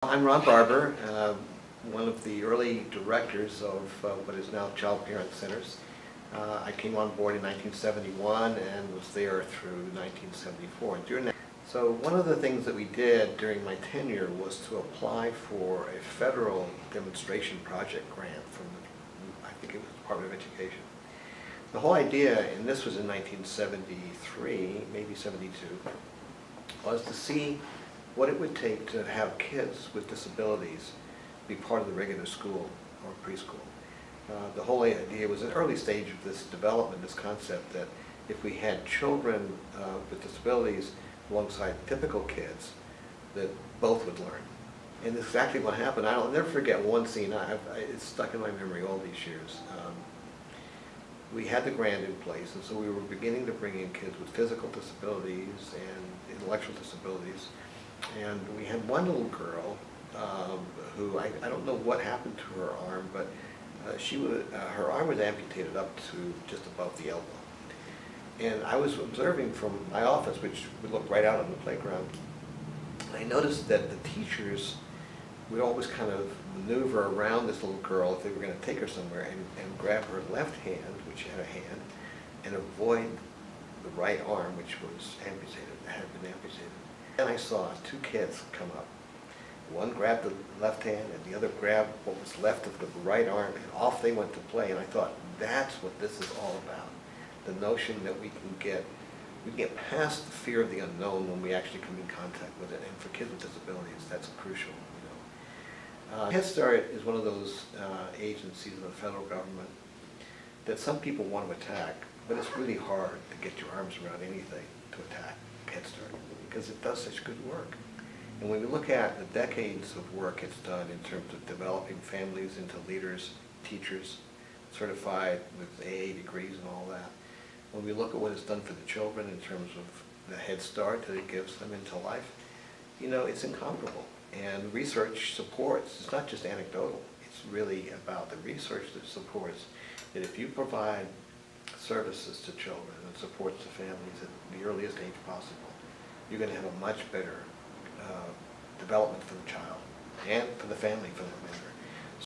I'm Ron Barber, one of the early directors of what is now Child Parent Centers. I came on board in 1971 and was there through 1974. And so one of the things that we did during my tenure was to apply for a federal demonstration project grant from I think it was the Department of Education. The whole idea, and this was in 1973, maybe 72, was to see what it would take to have kids with disabilities be part of the regular school or preschool. The whole idea was an early stage of this development, this concept that if we had children with disabilities alongside typical kids, that both would learn. And exactly what happened. I'll never forget one scene. It's stuck in my memory all these years. We had the grant in place, and so we were beginning to bring in kids with physical disabilities and intellectual disabilities. And we had one little girl who, I don't know what happened to her arm, but her arm was amputated up to just above the elbow. And I was observing from my office, which would look right out on the playground, and I noticed that the teachers would always kind of maneuver around this little girl if they were going to take her somewhere and grab her left hand, which had a hand, and avoid the right arm, which was amputated, had been amputated. And I saw two kids come up. One grabbed the left hand and the other grabbed what was left of the right arm, and off they went to play. And I thought, that's what this is all about. The notion that we can get past the fear of the unknown when we actually come in contact with it. And for kids with disabilities, that's crucial. Head Start is one of those agencies of the federal government that some people want to attack, but it's really hard to get your arms around anything to attack Head Start because it does such good work. And when we look at the decades of work it's done in terms of developing families into leaders, teachers, certified with AA degrees and all that, when we look at what it's done for the children in terms of the Head Start that it gives them into life, it's incomparable. And research supports, it's not just anecdotal, it's really about the research that supports that if you provide services to children and supports to families at the earliest age possible, you're going to have a much better development for the child and for the family for that matter.